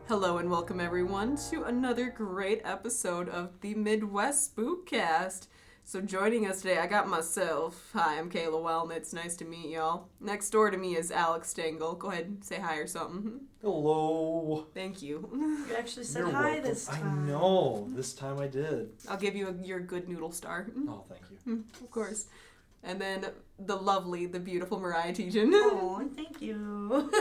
Hello and welcome everyone to another great episode of the Midwest Spook-kast. So joining us today, I got myself. Hi, I'm Kayla Wellman. It's nice to meet y'all. Next door to me is Alex Stengel. Go ahead and say hi or something. Hello. Thank you. You actually said You're hi welcome. this time. I know. This time I did. I'll give you your good noodle star. Oh, thank you. Of course. And then the lovely, the beautiful Mariah Tejan. Oh, thank you.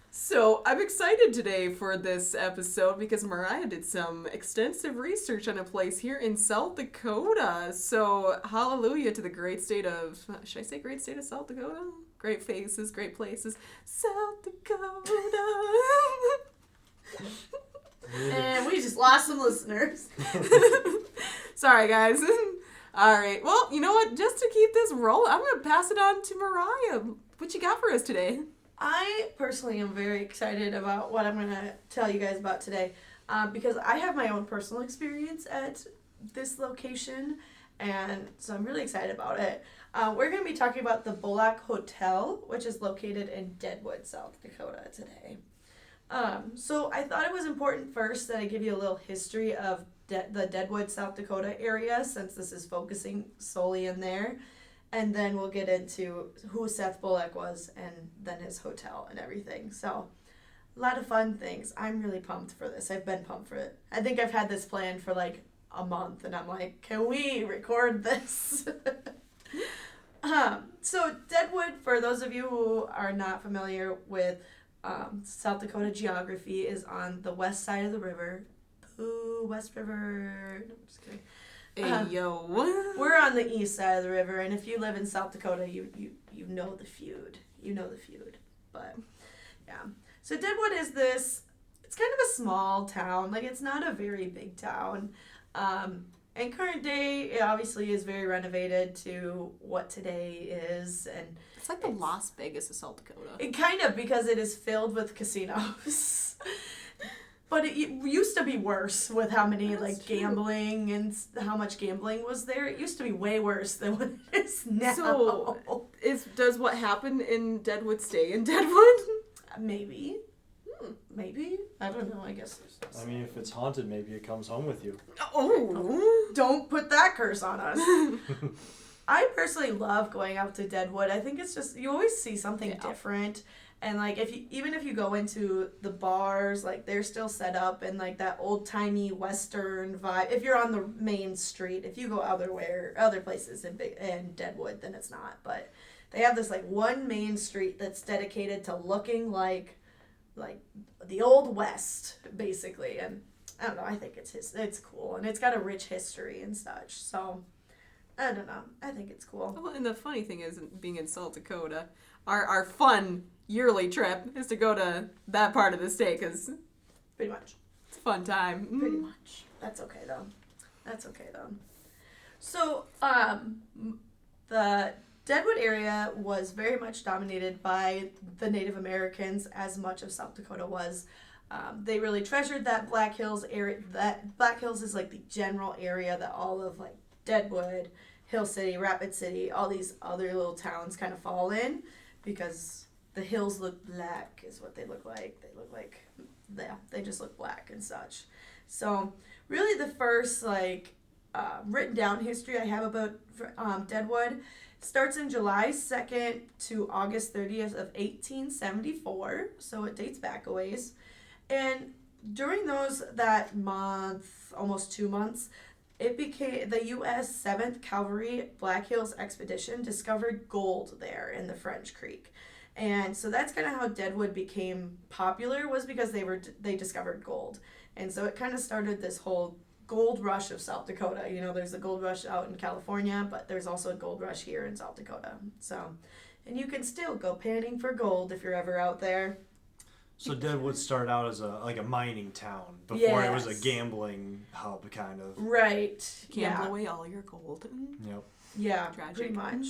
So I'm excited today for this episode because Mariah did some extensive research on a place here in South Dakota. So hallelujah to the great state of, should I say great state of South Dakota? Great faces, great places. South Dakota. And we just lost some listeners. Sorry, guys. All right. Well, you know what? Just to keep this rolling, I'm going to pass it on to Mariah. What you got for us today? I personally am very excited about what I'm going to tell you guys about today because I have my own personal experience at this location, and so I'm really excited about it. We're going to be talking about the Bullock Hotel, which is located in Deadwood, South Dakota today. So I thought it was important first that I give you a little history of the Deadwood, South Dakota area, since this is focusing solely in there. And then we'll get into who Seth Bullock was and then his hotel and everything. So, a lot of fun things. I'm really pumped for this. I've been pumped for it. I think I've had this planned for like a month, and I'm like, can we record this? So, Deadwood, for those of you who are not familiar with South Dakota geography, is on the west side of the river. Ooh, West River. No, I'm just kidding. Hey, yo. We're on the east side of the river, and if you live in South Dakota, you know the feud. You know the feud. But, yeah. So Deadwood is this, it's kind of a small town. Like, it's not a very big town. In current day, it obviously is very renovated to what today is. And It's like the Las Vegas of South Dakota. it kind of, because it is filled with casinos. But it used to be worse with how many, That's true. gambling and how much gambling was there. It used to be way worse than what it is now. So, does what happened in Deadwood stay in Deadwood? Maybe. Maybe. I don't know. I guess there's I mean, if it's haunted, maybe it comes home with you. Oh. Don't put that curse on us. I personally love going out to Deadwood. I think it's just, you always see something different. And, like, even if you go into the bars, like, they're still set up in, like, that old-timey Western vibe. If you're on the main street, if you go other places in Deadwood, then it's not. But they have this, like, one main street that's dedicated to looking like the Old West, basically. And, I don't know, I think it's cool. And it's got a rich history and such. So, I don't know. I think it's cool. Well, and the funny thing is, being in South Dakota, our fun yearly trip is to go to that part of the state because Pretty much. it's a fun time. Pretty much. That's okay, though. So, the Deadwood area was very much dominated by the Native Americans, as much of South Dakota was. They really treasured that Black Hills area. That Black Hills is like the general area that all of like Deadwood, Hill City, Rapid City, all these other little towns kind of fall in, because the hills look black is what they look like. They look like, they just look black and such. So really the first written down history I have about Deadwood starts in July 2nd to August 30th of 1874. So it dates back a ways. And during that month, almost 2 months, it became the U.S. 7th Cavalry Black Hills Expedition discovered gold there in the French Creek. And so that's kind of how Deadwood became popular, was because they discovered gold. And so it kind of started this whole gold rush of South Dakota. You know, there's a gold rush out in California, but there's also a gold rush here in South Dakota. So, and you can still go panning for gold if you're ever out there. So Deadwood started out as a mining town before it was a gambling hub, kind of. Right. Gamble away all your gold. Yep. Yeah, Tragic. pretty much.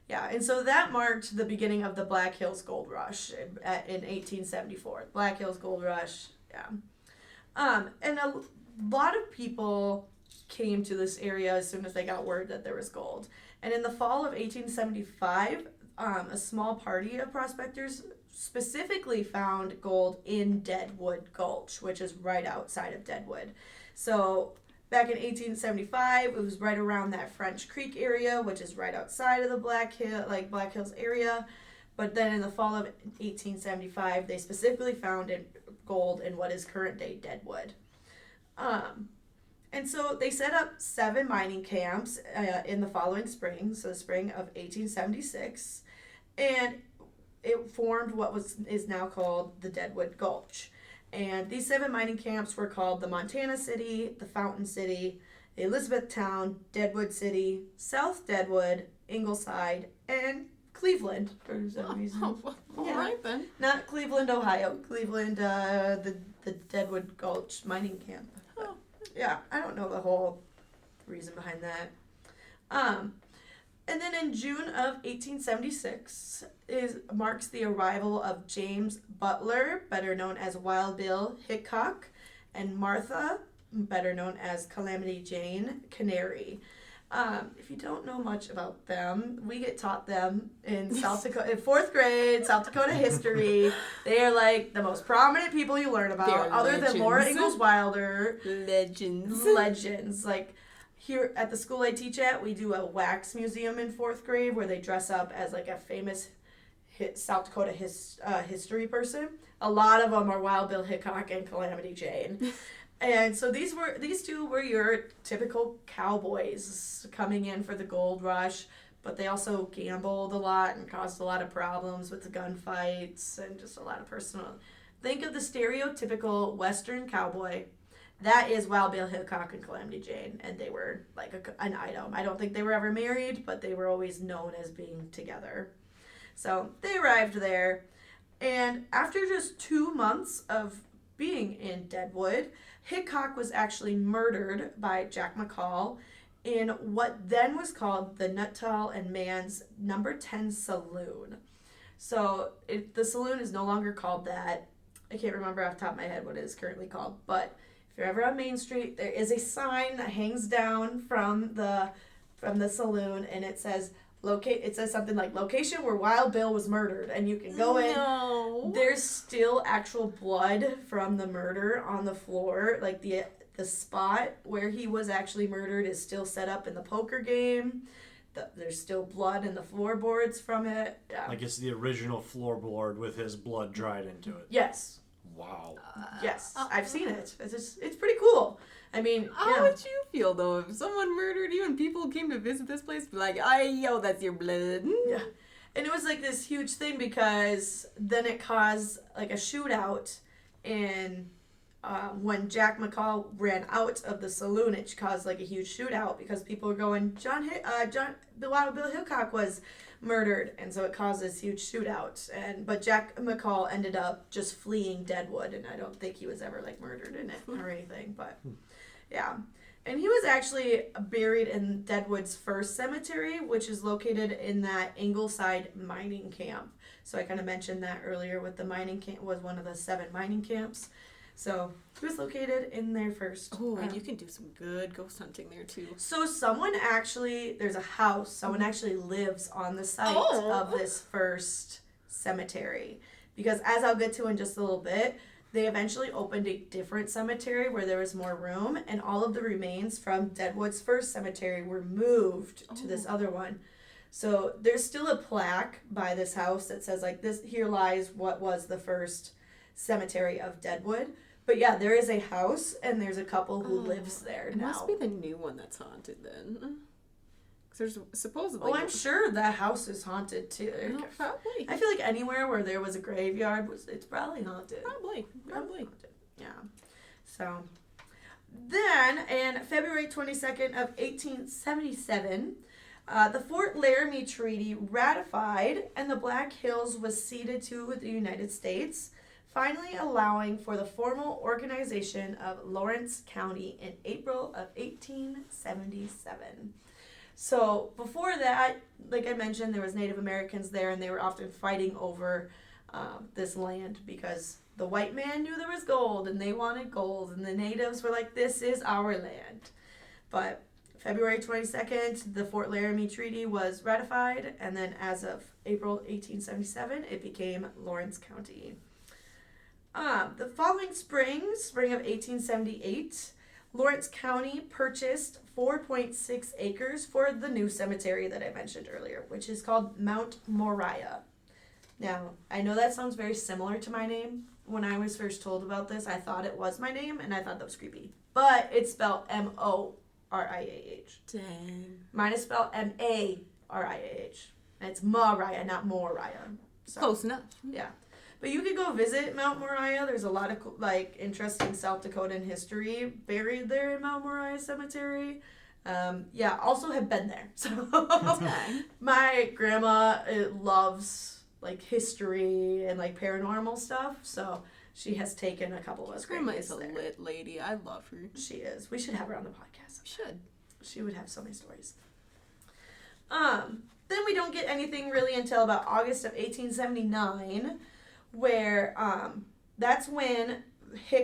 Yeah, and so that marked the beginning of the Black Hills Gold Rush in 1874. Black Hills Gold Rush, yeah. And a lot of people came to this area as soon as they got word that there was gold. And in the fall of 1875, a small party of prospectors specifically found gold in Deadwood Gulch, which is right outside of Deadwood. So back in 1875, it was right around that French Creek area, which is right outside of the Black Hills area. But then in the fall of 1875, they specifically found gold in what is current day Deadwood. And so they set up 7 mining camps in the following spring, so the spring of 1876, and it formed what is now called the Deadwood Gulch. And these 7 mining camps were called the Montana City, the Fountain City, Elizabethtown, Deadwood City, South Deadwood, Ingleside, and Cleveland for some reason. All right then. Not Cleveland, Ohio. Cleveland, the Deadwood Gulch mining camp. Oh. Yeah, I don't know the whole reason behind that. And then in June of 1876 marks the arrival of James Butler, better known as Wild Bill Hickok, and Martha, better known as Calamity Jane Canary. If you don't know much about them, we get taught them in South Dakota, in 4th grade, South Dakota history. They are like the most prominent people you learn about, other than Laura Ingalls Wilder. Legends. Like here at the school I teach at, we do a wax museum in 4th grade where they dress up as like a famous South Dakota history person. A lot of them are Wild Bill Hickok and Calamity Jane. And so these 2 were your typical cowboys coming in for the gold rush, but they also gambled a lot and caused a lot of problems with the gunfights and just a lot of personal. Think of the stereotypical Western cowboy. That is Wild Bill Hickok and Calamity Jane, and they were like an item. I don't think they were ever married, but they were always known as being together. So they arrived there, and after just 2 months of being in Deadwood, Hickok was actually murdered by Jack McCall in what then was called the Nuttall and Mann's Number 10 Saloon. So the saloon is no longer called that. I can't remember off the top of my head what it is currently called, but if you're ever on Main Street, there is a sign that hangs down from the saloon, and it says something like location where Wild Bill was murdered, and you can go in. There's still actual blood from the murder on the floor. Like the spot where he was actually murdered is still set up in the poker game. There's still blood in the floorboards from it. Yeah. Like it's the original floorboard with his blood dried into it. Yes. Wow. Yes, I've seen it. It's pretty cool. I mean, how would you feel though if someone murdered you and people came to visit this place? Be like, yo, that's your blood. Yeah, and it was like this huge thing because then it caused like a shootout in when Jack McCall ran out of the saloon. It caused like a huge shootout because people were going, the Wild Bill Hickok was murdered, and so it caused this huge shootout. But Jack McCall ended up just fleeing Deadwood, and I don't think he was ever like murdered in it or anything, but. Yeah. And he was actually buried in Deadwood's first cemetery, which is located in that Ingleside mining camp. So I kind of mentioned that earlier with the mining camp was one of the 7 mining camps. So he was located in there first. Oh, and you can do some good ghost hunting there too. So there's a house, someone actually lives on the site of this first cemetery. Because as I'll get to in just a little bit, they eventually opened a different cemetery where there was more room, and all of the remains from Deadwood's first cemetery were moved to this other one. So there's still a plaque by this house that says like this, here lies what was the first cemetery of Deadwood. But yeah, there is a house, and there's a couple who lives there now. It must be the new one that's haunted then. There's supposedly. Oh, I'm sure that house is haunted too. No, probably. I feel like anywhere where there was a graveyard, it's probably haunted. Probably. Haunted. Yeah. So, then in February 22nd of 1877, the Fort Laramie Treaty ratified, and the Black Hills was ceded to the United States, finally allowing for the formal organization of Lawrence County in April of 1877. So before that, like I mentioned, there was Native Americans there, and they were often fighting over this land because the white man knew there was gold, and they wanted gold, and the natives were like, this is our land. But February 22nd, the Fort Laramie Treaty was ratified, and then as of April 1877, it became Lawrence County. The following spring of 1878, Lawrence County purchased 4.6 acres for the new cemetery that I mentioned earlier, which is called Mount Moriah. Now, I know that sounds very similar to my name. When I was first told about this, I thought it was my name, and I thought that was creepy. But it's spelled Moriah. Dang. Mine is spelled Mariah. And it's Moriah, not Moriah. So, Close enough. yeah. But you could go visit Mount Moriah. There's a lot of interesting South Dakotan history buried there in Mount Moriah Cemetery. Also have been there. So my grandma loves history and paranormal stuff. So she has taken a couple of us. Grandma is a there. lit lady. I love her. She is. We should have her on the podcast. We should. She would have so many stories. Then we don't get anything really until about August of 1879, where that's when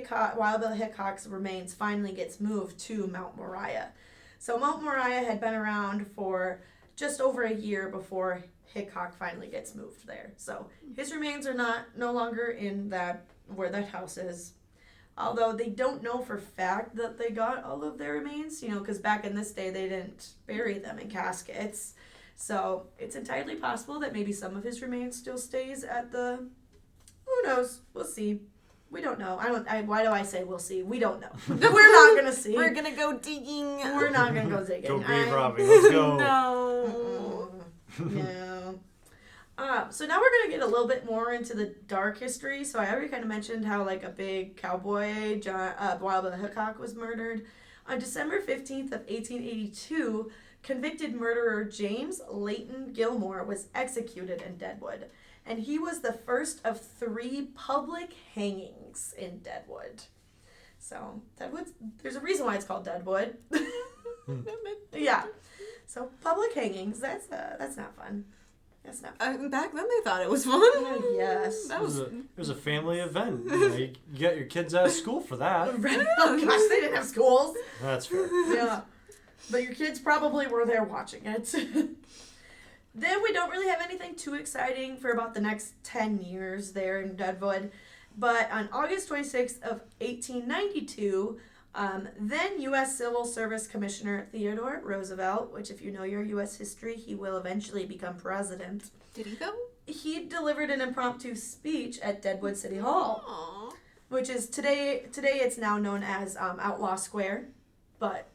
Wild Bill Hickok's remains finally gets moved to Mount Moriah. So Mount Moriah had been around for just over a year before Hickok finally gets moved there. So his remains are no longer in where that house is. Although they don't know for fact that they got all of their remains, because back in this day they didn't bury them in caskets. So it's entirely possible that maybe some of his remains still stays at the... Who knows? We'll see. We don't know. Why do I say we'll see? We don't know. We're not going to see. We're going to go digging. We're not going to go digging. Go grave robbing. Let's go. No. No. So now we're going to get a little bit more into the dark history. So I already kind of mentioned how a big cowboy, Wild Bill Hickok, was murdered. On December 15th of 1882, convicted murderer James Leighton Gilmore was executed in Deadwood. And he was the first of 3 public hangings in Deadwood. So, Deadwood, there's a reason why it's called Deadwood. Yeah. So, public hangings, that's not fun. That's not fun. Back then they thought it was fun. Yes. It was a family event. You get your kids out of school for that. Oh, gosh, they didn't have schools. That's fair. Yeah. But your kids probably were there watching it. Then we don't really have anything too exciting for about the next 10 years there in Deadwood. But on August 26th of 1892, then U.S. Civil Service Commissioner Theodore Roosevelt, which if you know your U.S. history, he will eventually become president. Did he though? He delivered an impromptu speech at Deadwood City Hall. Aww. Which is today it's now known as Outlaw Square. But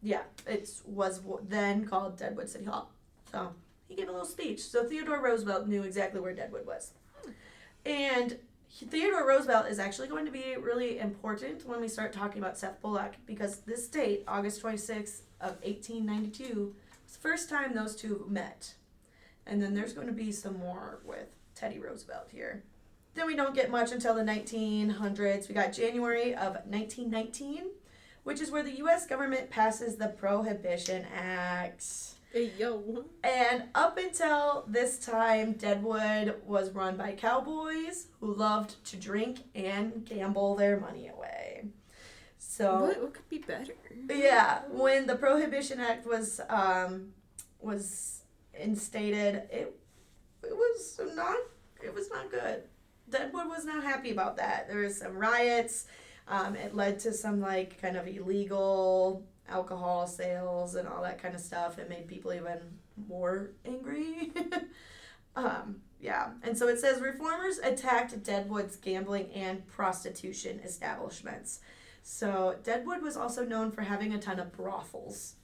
yeah, it was then called Deadwood City Hall. So he gave a little speech. So Theodore Roosevelt knew exactly where Deadwood was. And Theodore Roosevelt is actually going to be really important when we start talking about Seth Bullock, because this date, August 26th of 1892, was the first time those two met. And then there's going to be some more with Teddy Roosevelt here. Then we don't get much until the 1900s. We got January of 1919, which is where the U.S. government passes the Prohibition Act. Hey, yo. And up until this time, Deadwood was run by cowboys who loved to drink and gamble their money away. So What could be better? yeah, when the Prohibition Act was instated, it was not good. Deadwood was not happy about that. There was some riots. It led to some kind of illegal alcohol sales and all that kind of stuff. It made people even more angry. Yeah. And so it says reformers attacked Deadwood's gambling and prostitution establishments. So Deadwood was also known for having a ton of brothels.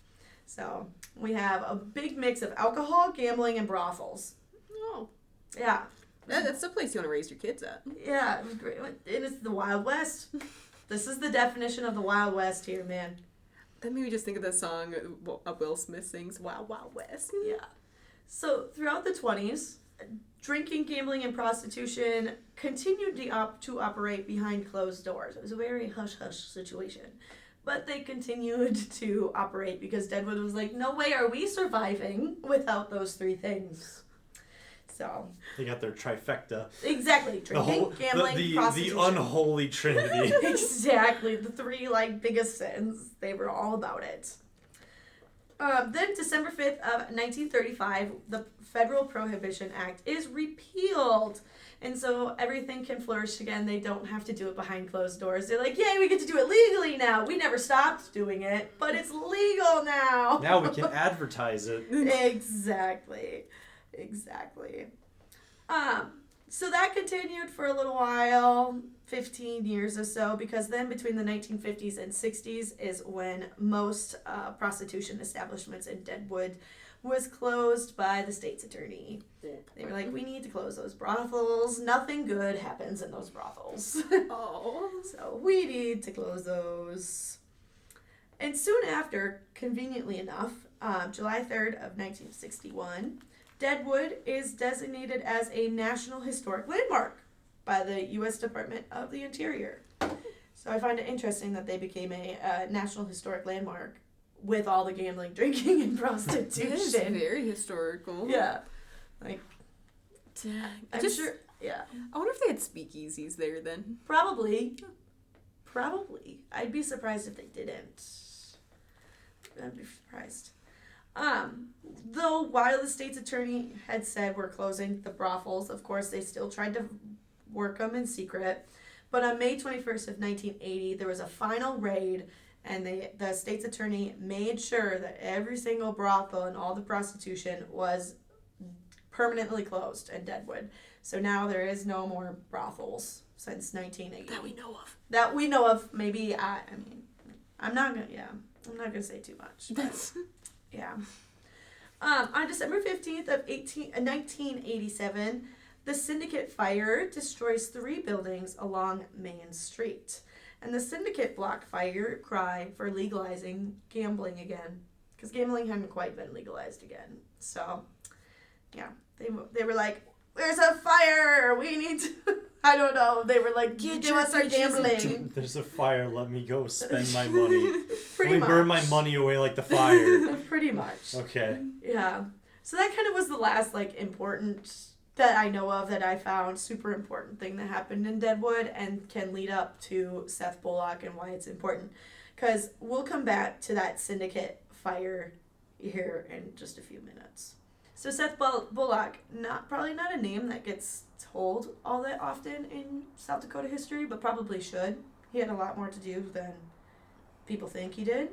So we have a big mix of alcohol, gambling, and brothels. Oh. Yeah. That's the place you want to raise your kids at. Yeah, it was great. And it's the Wild West. This is the definition of the Wild West here, man. That made me just think of the song Will Smith sings, Wild Wild West. Yeah. So throughout the 20s, drinking, gambling, and prostitution continued to operate behind closed doors. It was a very hush-hush situation. But they continued to operate because Deadwood was like, no way are we surviving without those 3 things. So They got their trifecta. exactly. Drinking, gambling, prostitution. The unholy trinity. Exactly. The 3 biggest sins. They were all about it. Then December 5th of 1935, the Federal Prohibition Act is repealed. And so everything can flourish again. They don't have to do it behind closed doors. They're like, yay, we get to do it legally now. We never stopped doing it, but it's legal now. Now we can advertise it. Exactly. So that continued for a little while, 15 years or so, because then between the 1950s and 60s is when most prostitution establishments in Deadwood was closed by the state's attorney. They were like, we need to close those brothels. Nothing good happens in those brothels. Oh. So we need to close those. And soon after, conveniently enough, July 3rd of 1961, Deadwood is designated as a National Historic Landmark by the U.S. Department of the Interior. So I find it interesting that they became a National Historic Landmark with all the gambling, drinking, and prostitution. It is very historical. Yeah. Like, I'm Just- sure, yeah. I wonder if they had speakeasies there then. Probably. I'd be surprised if they didn't. I'd be surprised. Though while the state's attorney had said we're closing the brothels, of course they still tried to work them in secret. But on May 21st of 1980, there was a final raid, and the state's attorney made sure that every single brothel and all the prostitution was permanently closed in Deadwood. So now there is no more brothels since 1980. That we know of. Maybe, I'm not gonna say too much. But, yeah. On December 15th of 1987, the Syndicate fire destroys 3 buildings along Main Street. And the Syndicate blocked fire cry for legalizing gambling again. Because gambling hadn't quite been legalized again. So, yeah. They were like, there's a fire! We need to... I don't know. They were like, give us our gambling. There's a fire. Let me go spend my money. Pretty Let me much. burn my money away like the fire. Pretty much. Okay. Yeah. So that kind of was the last, important, that I know of, that I found, super important thing that happened in Deadwood and can lead up to Seth Bullock and why it's important. Because we'll come back to that Syndicate fire here in just a few minutes. So Seth Bullock, probably not a name that gets told all that often in South Dakota history, but probably should. He had a lot more to do than people think he did.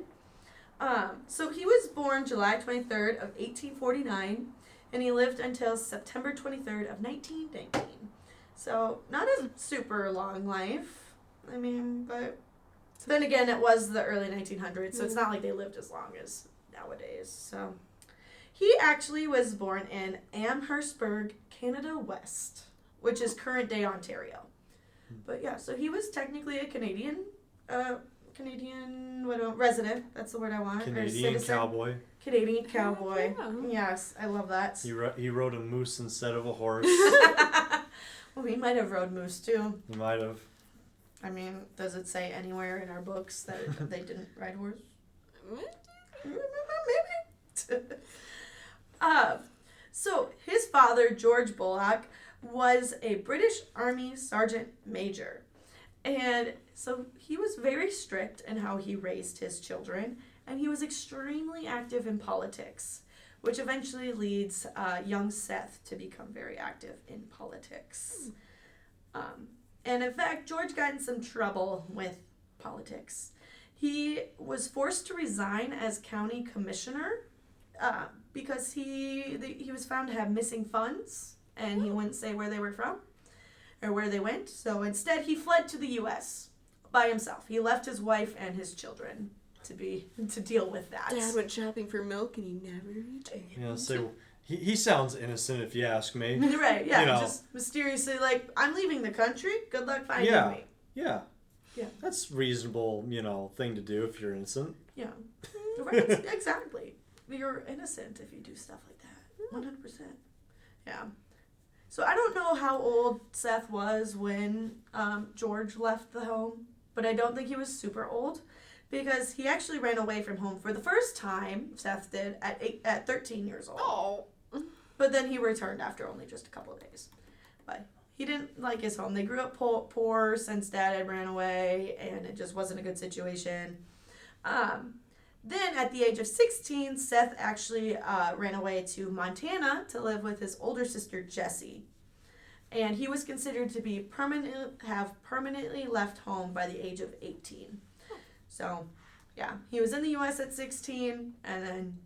So he was born July 23rd of 1849, and he lived until September 23rd of 1919. So not a super long life. But then again, it was the early 1900s, so it's not like they lived as long as nowadays. So he actually was born in Amherstburg, Canada West, which is current-day Ontario. But yeah, so he was technically a Canadian resident. That's the word I want. Canadian cowboy. Canadian cowboy. Yeah. Yes, I love that. He rode a moose instead of a horse. Well, he might have rode moose too. He might have. Does it say anywhere in our books that they didn't ride horse? Maybe. So his father, George Bullock, was a British Army Sergeant Major. And so he was very strict in how he raised his children, and he was extremely active in politics, which eventually leads young Seth to become very active in politics. And in fact, George got in some trouble with politics. He was forced to resign as county commissioner because he was found to have missing funds, and he wouldn't say where they were from or where they went. So instead, he fled to the U.S. by himself. He left his wife and his children to deal with that. Dad went shopping for milk and he never returned. Yeah, so he sounds innocent if you ask me. Right, yeah. You know. Just mysteriously like, I'm leaving the country. Good luck finding me. Yeah. Yeah. That's reasonable, thing to do if you're innocent. Yeah. Right, exactly. You're innocent if you do stuff like that. 100%. Yeah. So I don't know how old Seth was when George left the home, but I don't think he was super old because he actually ran away from home for the first time, Seth did, at 13 years old. Oh. But then he returned after only just a couple of days. But he didn't like his home. They grew up poor since Dad had ran away, and it just wasn't a good situation. Then, at the age of 16, Seth actually ran away to Montana to live with his older sister, Jessie. And he was considered to be permanently left home by the age of 18. So, yeah, he was in the U.S. at 16 and then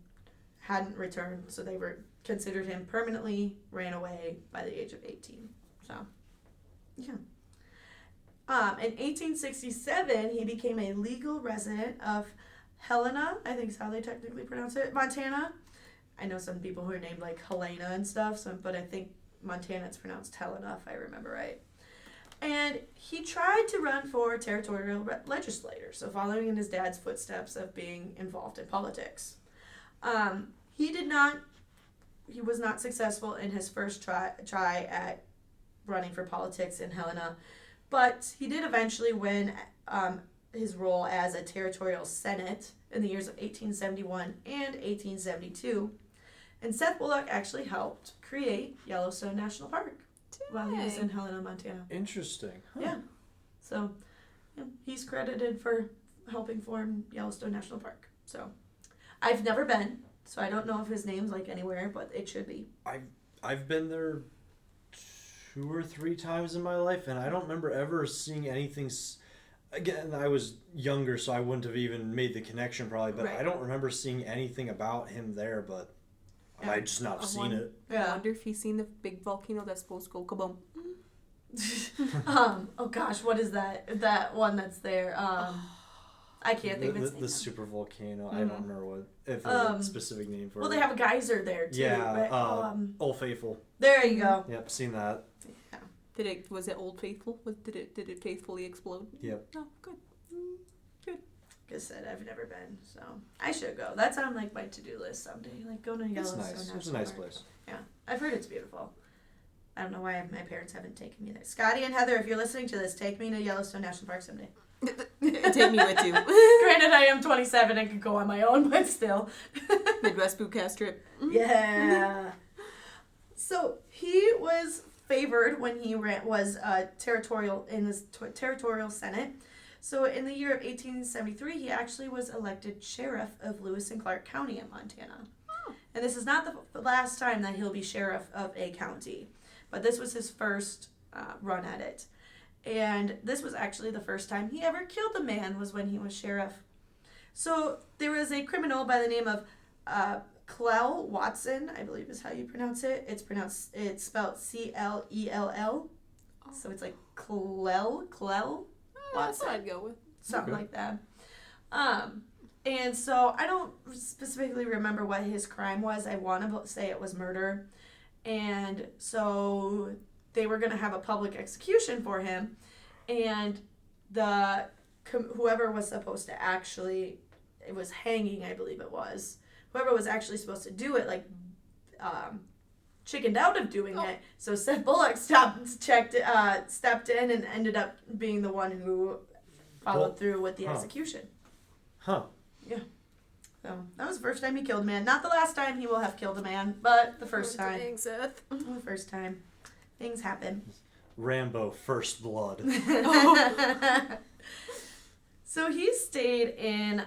hadn't returned. So they considered him permanently ran away by the age of 18. So, yeah. In 1867, he became a legal resident of Helena, I think is how they technically pronounce it, Montana. I know some people who are named like Helena and stuff, but I think Montana it's pronounced Helena if I remember right. And he tried to run for territorial legislator, so following in his dad's footsteps of being involved in politics. He was not successful in his first try at running for politics in Helena, but he did eventually win his role as a territorial senate in the years of 1871 and 1872. And Seth Bullock actually helped create Yellowstone National Park while he was in Helena, Montana. Interesting. Huh. Yeah. So, yeah, he's credited for helping form Yellowstone National Park. So, I've never been, so I don't know if his name's like anywhere, but it should be. I've been there 2 or 3 times in my life, and I don't remember ever seeing anything. Again, I was younger, so I wouldn't have even made the connection probably, but right. I don't remember seeing anything about him there, but yeah. I just not seen it. Yeah. I wonder if he's seen the big volcano that's supposed to go kaboom. Oh gosh, what is that? That one that's there. I can't think of its name. The super volcano. Mm-hmm. I don't remember if there's a specific name for it. Well, they have a geyser there too. Yeah, right? Old Faithful. There you go. Yep, seen that. Yeah. Was it Old Faithful? Did it faithfully explode? Yep. Oh, good. Good. Like I said, I've never been, so I should go. That's on like my to-do list someday. Like go to Yellowstone. It's nice. It's a nice place. Yeah, I've heard it's beautiful. I don't know why my parents haven't taken me there. Scotty and Heather, if you're listening to this, take me to Yellowstone National Park someday. Take me with you. Granted, I am 27 and can go on my own, but still. Midwest Spook-kast trip. Yeah. So he was favored when he was territorial in this territorial senate. So in the year of 1873, he actually was elected sheriff of Lewis and Clark County in Montana. Oh. And this is not the last time that he'll be sheriff of a county, but this was his first run at it. And this was actually the first time he ever killed a man was when he was sheriff. So there was a criminal by the name of Clell Watson, I believe is how you pronounce it. It's spelled Clell. Oh. So it's like Clell Watson. That's what I'd go with. Something like that. And so I don't specifically remember what his crime was. I want to say it was murder. And so they were going to have a public execution for him. And whoever was supposed to actually, it was hanging, I believe it was. Whoever was actually supposed to do it, like, chickened out of doing it. So Seth Bullock stepped in and ended up being the one who followed through with the execution. Huh. Yeah. So that was the first time he killed a man. Not the last time he will have killed a man, but the first time. Dang, Seth. The first time. Things happen. Rambo, First Blood. So he stayed in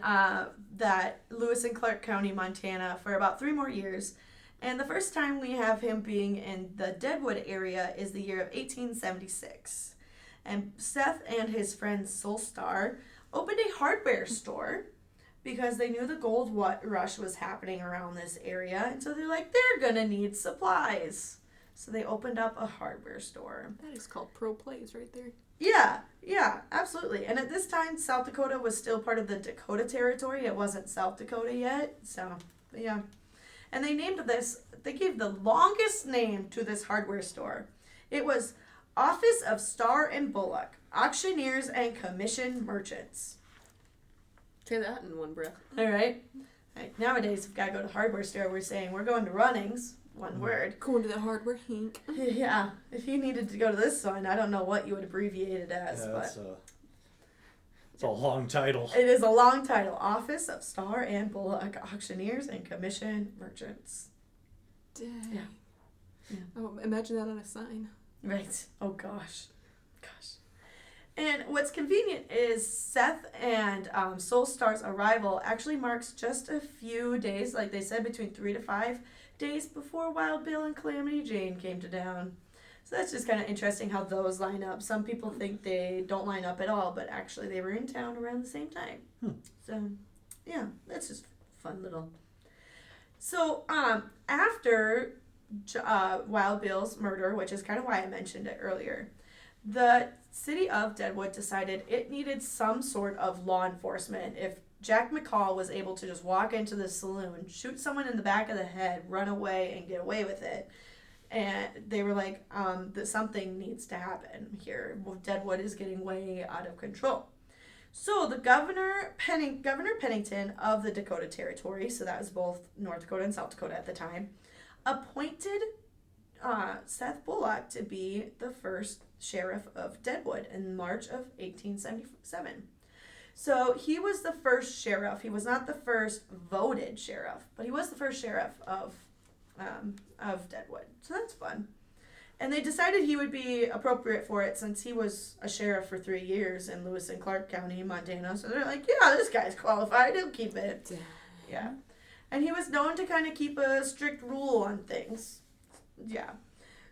that Lewis and Clark County, Montana for about 3 more years. And the first time we have him being in the Deadwood area is the year of 1876. And Seth and his friend Solstar opened a hardware store because they knew the gold rush was happening around this area. And so they're like, they're going to need supplies. So they opened up a hardware store. That is called pro plays right there. Yeah, absolutely. And at this time, South Dakota was still part of the Dakota Territory. It wasn't South Dakota yet. So, yeah. And they gave the longest name to this hardware store. It was Office of Starr and Bullock, Auctioneers and Commission Merchants. Say that in one breath. All right. Nowadays, if we gotta go to the hardware store, we're saying we're going to Runnings. One word. Going to the hardware hink. Yeah. If you needed to go to this one, I don't know what you would abbreviate it as. Yeah, but it's a long title. It is a long title. Office of Starr and Bullock, Auctioneers and Commission Merchants. Dang. Yeah. Oh, imagine that on a sign. Right. Oh, gosh. And what's convenient is Seth and Soulstar's arrival actually marks just a few days, like they said, between 3 to 5 days before Wild Bill and Calamity Jane came to town. So that's just kind of interesting how those line up. Some people think they don't line up at all, but actually they were in town around the same time. So, yeah, that's just fun little. So, after Wild Bill's murder, which is kind of why I mentioned it earlier, the city of Deadwood decided it needed some sort of law enforcement. If Jack McCall was able to just walk into the saloon, shoot someone in the back of the head, run away, and get away with it, and they were like, that something needs to happen here. Well, Deadwood is getting way out of control. So the Governor Pennington of the Dakota Territory, so that was both North Dakota and South Dakota at the time, appointed Seth Bullock to be the first sheriff of Deadwood in March of 1877. So he was the first sheriff. He was not the first voted sheriff, but he was the first sheriff of Deadwood. So that's fun. And they decided he would be appropriate for it since he was a sheriff for 3 years in Lewis and Clark County, Montana. So they're like, yeah, this guy's qualified. He'll keep it. Yeah. And he was known to kind of keep a strict rule on things. Yeah.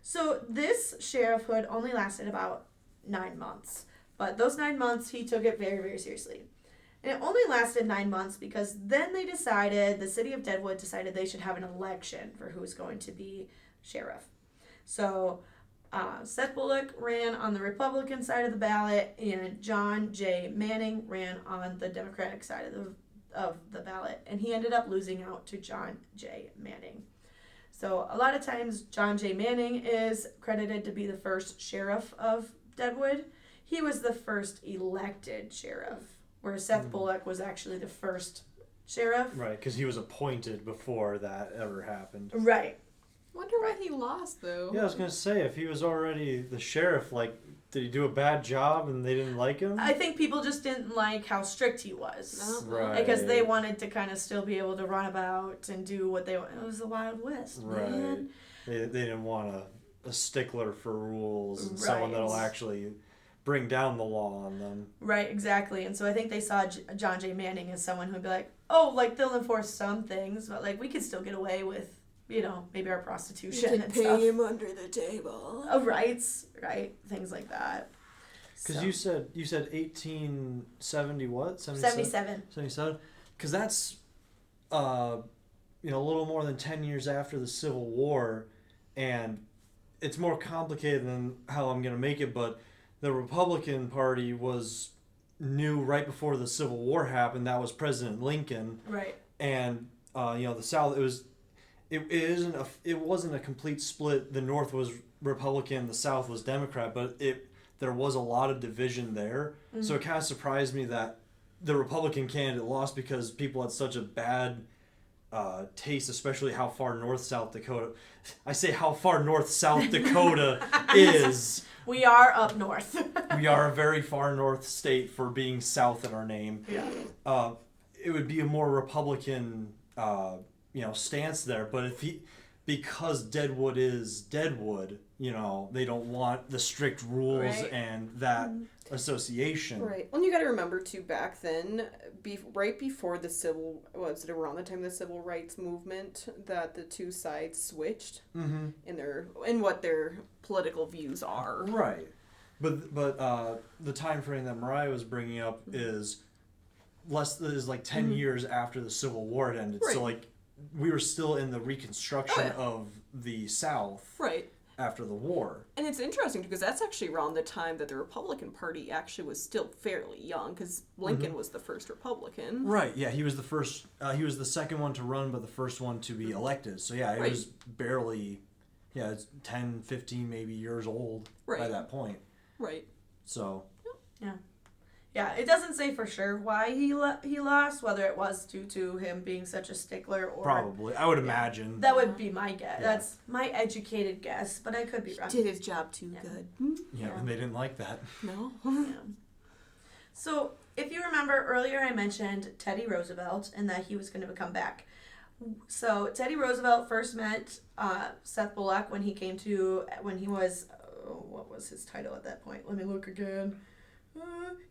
So this sheriffhood only lasted about 9 months. But those 9 months, he took it very, very seriously. And it only lasted 9 months because then the city of Deadwood decided they should have an election for who was going to be sheriff. So Seth Bullock ran on the Republican side of the ballot, and John J. Manning ran on the Democratic side of the ballot. And he ended up losing out to John J. Manning. So a lot of times John J. Manning is credited to be the first sheriff of Deadwood. He was the first elected sheriff, whereas Seth Bullock was actually the first sheriff. Right, because he was appointed before that ever happened. Right. Wonder why he lost, though. Yeah, I was going to say, if he was already the sheriff, did he do a bad job and they didn't like him? I think people just didn't like how strict he was. Right. Because they wanted to kind of still be able to run about and do what they want. It was the Wild West, right. man. They didn't want a stickler for rules and Right. someone that'll actually bring down the law on them. Right, exactly. And so I think they saw John J. Manning as someone who'd be like, oh, they'll enforce some things, but we could still get away with, maybe our prostitution and pay stuff. him under the table. Oh, right, things like that. Because you said 1870 what? 77. 77? Because that's a little more than 10 years after the Civil War, and it's more complicated than how I'm going to make it, but the Republican Party was new right before the Civil War happened. That was President Lincoln. Right. And the South, it wasn't a complete split. The North was Republican, the South was Democrat, but there was a lot of division there. Mm-hmm. So it kind of surprised me that the Republican candidate lost because people had such a bad taste, especially how far north South Dakota. I say how far north South Dakota is. We are up north. We are a very far north state for being south in our name. Yeah. It would be a more Republican, stance there. But because Deadwood is Deadwood, they don't want the strict rules and that association. Right. Well, you got to remember too, back then, right before around the time of the Civil Rights Movement, that the two sides switched in what their political views are. Right. But the time frame that Mariah was bringing up is 10 years after the Civil War had ended. Right. So we were still in the Reconstruction of the South. Right. After the war. And it's interesting because that's actually around the time that the Republican Party actually was still fairly young, because Lincoln was the first Republican. Right, yeah, he was the first, he was the second one to run, but the first one to be elected. So yeah, it was barely, it's 10, 15 maybe years old by that point. Right. So. Yeah. Yeah, it doesn't say for sure why he lost, whether it was due to him being such a stickler or... Probably. I would imagine. That would be my guess. Yeah. That's my educated guess, but I could be wrong. He did his job too good. Yeah, and they didn't like that. No. Yeah. So, if you remember earlier I mentioned Teddy Roosevelt and that he was going to come back. So, Teddy Roosevelt first met Seth Bullock when he was... what was his title at that point? Let me look again.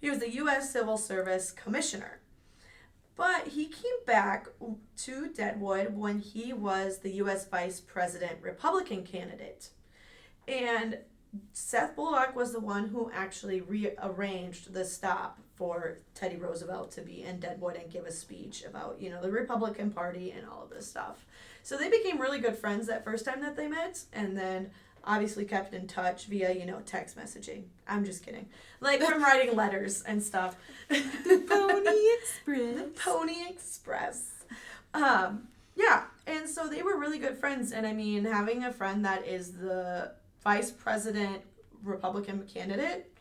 He was the U.S. Civil Service Commissioner. But he came back to Deadwood when he was the U.S. Vice President Republican candidate. And Seth Bullock was the one who actually rearranged the stop for Teddy Roosevelt to be in Deadwood and give a speech about, the Republican Party and all of this stuff. So they became really good friends that first time that they met, and then obviously kept in touch via, text messaging. I'm just kidding. Like from writing letters and stuff. The Pony Express. The Pony Express. And so they were really good friends. And I mean, having a friend that is the vice president Republican candidate,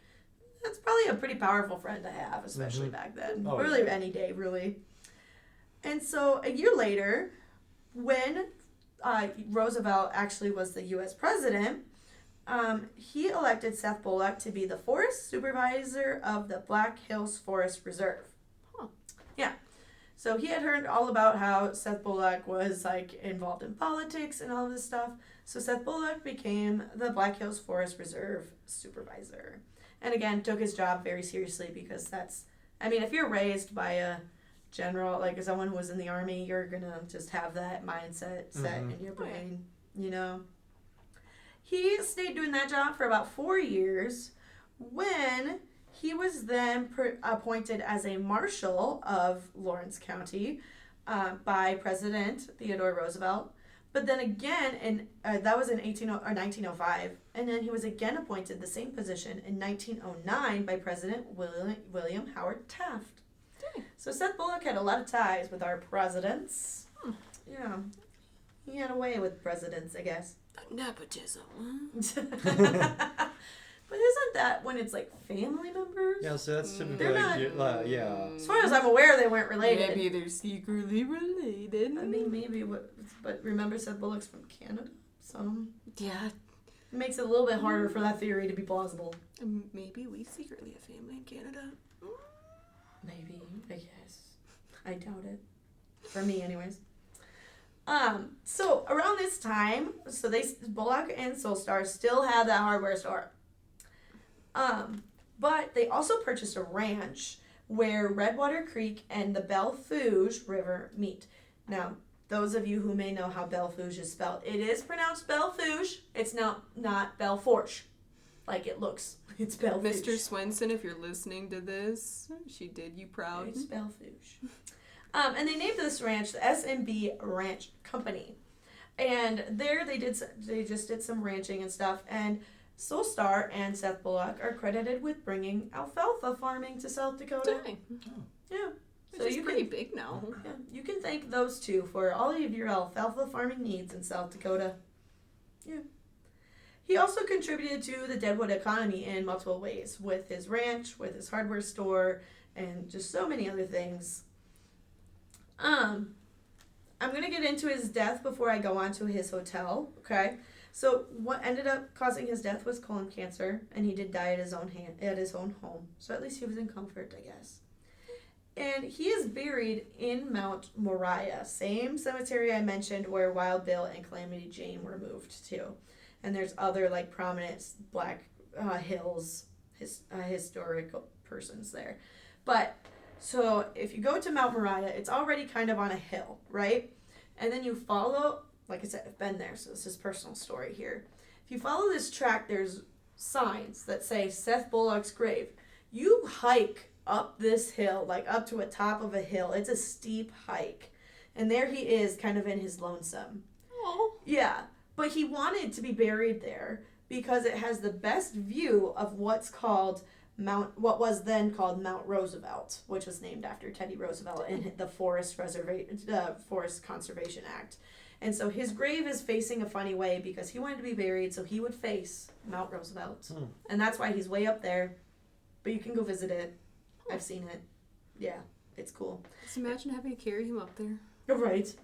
that's probably a pretty powerful friend to have, especially back then. Oh, really, any day, really. And so a year later, when Roosevelt actually was the U.S. president, he elected Seth Bullock to be the forest supervisor of the Black Hills Forest Reserve. Huh. Yeah. So he had heard all about how Seth Bullock was involved in politics and all this stuff. So Seth Bullock became the Black Hills Forest Reserve supervisor. And again, took his job very seriously because if you're raised by a general, someone who was in the army, you're gonna just have that mindset set in your brain, He stayed doing that job for about 4 years when he was then appointed as a marshal of Lawrence County by President Theodore Roosevelt. But then again, that was in 1905, and then he was again appointed the same position in 1909 by President William Howard Taft. So Seth Bullock had a lot of ties with our presidents. Yeah. He had a way with presidents, I guess. Nepotism. But isn't that when it's family members? Yeah, so that's typically They're not, yeah. as far as I'm aware, they weren't related. Maybe they're secretly related. I mean, maybe, but remember Seth Bullock's from Canada, so Yeah. it makes it a little bit harder for that theory to be plausible. Maybe we secretly have family in Canada. Maybe, I guess. I doubt it. For me, anyways. So around this time, Bullock and Solstar still had that hardware store. But they also purchased a ranch where Redwater Creek and the Bellefourche River meet. Now, those of you who may know how Bellefourche is spelled, it is pronounced Bellefourche. It's not Bellefourche, like it looks. It's Bellefourche. Mr. Swenson, if you're listening to this, she did you proud. It's Bellefourche. And they named this ranch the S&B Ranch Company. And there they just did some ranching and stuff. And Solstar and Seth Bullock are credited with bringing alfalfa farming to South Dakota. Dang. Yeah. So you're pretty big now. Yeah, you can thank those two for all of your alfalfa farming needs in South Dakota. Yeah. He also contributed to the Deadwood economy in multiple ways, with his ranch, with his hardware store, and just so many other things. I'm going to get into his death before I go on to his hotel, okay? So what ended up causing his death was colon cancer, and he did die at his own home. So at least he was in comfort, I guess. And he is buried in Mount Moriah, same cemetery I mentioned where Wild Bill and Calamity Jane were moved to. And there's other prominent Black Hills historical persons there. But so if you go to Mount Moriah, it's already kind of on a hill, right? And then you follow, like I said, I've been there, so this is personal story here. If you follow this track, there's signs that say Seth Bullock's grave. You hike up this hill, up to a top of a hill. It's a steep hike. And there he is, kind of in his lonesome. Oh. Yeah, but he wanted to be buried there because it has the best view of what was then called Mount Roosevelt, which was named after Teddy Roosevelt in the Forest Conservation Act. And so his grave is facing a funny way because he wanted to be buried so he would face Mount Roosevelt. And that's why he's way up there. But you can go visit it. I've seen it. Yeah, it's cool. Just imagine having to carry him up there. Right.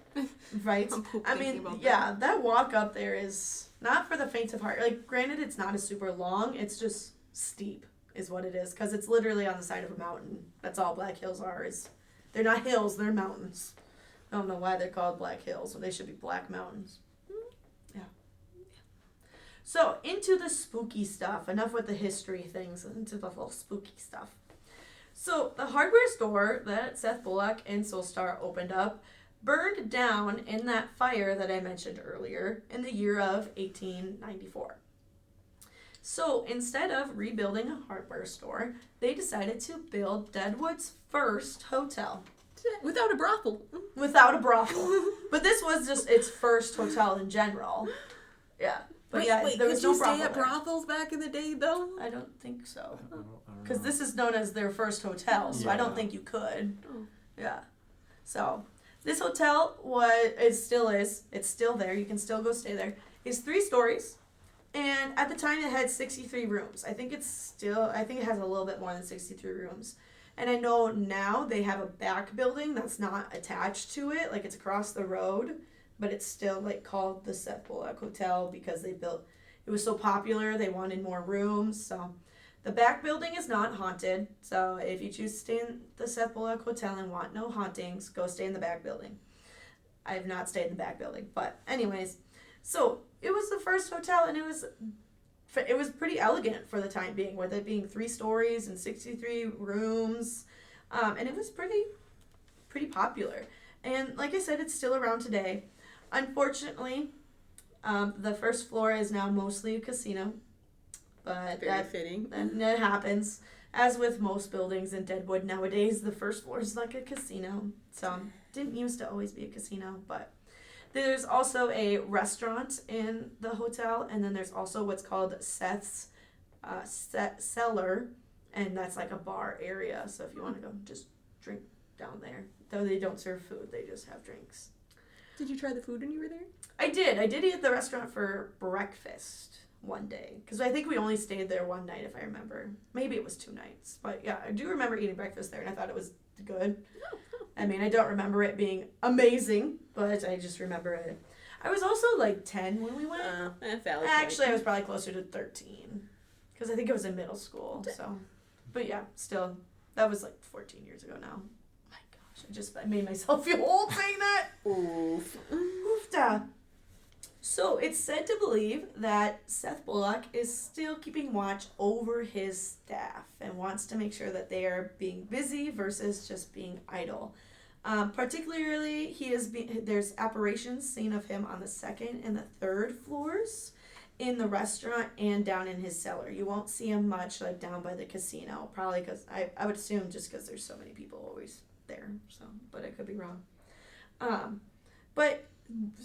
Right. I mean, yeah, that walk up there is not for the faint of heart. Granted, it's not a super long. It's just steep is what it is. Because it's literally on the side of a mountain. That's all Black Hills are. They're not hills, they're mountains. I don't know why they're called Black Hills when they should be Black Mountains. Yeah. So, into the spooky stuff. Enough with the history things, into the whole spooky stuff. So, the hardware store that Seth Bullock and Soulstar opened up burned down in that fire that I mentioned earlier in the year of 1894. So, instead of rebuilding a hardware store, they decided to build Deadwood's first hotel. Without a brothel. Without a brothel. But this was just its first hotel in general. Yeah. But wait, there was no could you stay at there. brothels back in the day, though? I don't think so. I don't Because know. this is known as their first hotel, so I don't Yeah. think you could. Oh. Yeah. So, this hotel it's still there, you can still go stay there. It's 3 stories, and at the time it had 63 rooms. I think it has a little bit more than 63 rooms. And I know now they have a back building that's not attached to it, like it's across the road, but it's still like called the Seth Bullock Hotel because it was so popular, they wanted more rooms. So the back building is not haunted. So if you choose to stay in the Seth Bullock Hotel and want no hauntings, go stay in the back building. I have not stayed in the back building, but anyways, so it was the first hotel, and it was pretty elegant for the time being, with it being 3 stories and 63 rooms, and it was pretty popular. And like I said, it's still around today. Unfortunately, the first floor is now mostly a casino, but Very fitting. and that happens. As with most buildings in Deadwood nowadays, the first floor is like a casino. So, didn't used to always be a casino, but there's also a restaurant in the hotel, and then there's also what's called Seth's Cellar, and that's like a bar area. So if you want to go, just drink down there. Though they don't serve food, they just have drinks. Did you try the food when you were there? I did eat at the restaurant for breakfast one day, because I think we only stayed there one night, if I remember. Maybe it was 2 nights, but yeah, I do remember eating breakfast there, and I thought it was good. I mean, I don't remember it being amazing, but I just remember it. I was also like 10 when we went. Actually, I was probably closer to 13, because I think it was in middle school. So, but yeah, still, that was like 14 years ago now. My gosh, I made myself feel old saying that. Oof. Oofda. So it's said to believe that Seth Bullock is still keeping watch over his staff and wants to make sure that they are being busy versus just being idle. Particularly, there's apparitions seen of him on the 2nd and the 3rd floors in the restaurant and down in his cellar. You won't see him much like down by the casino, probably because I would assume just because there's so many people always there. So, but I could be wrong. But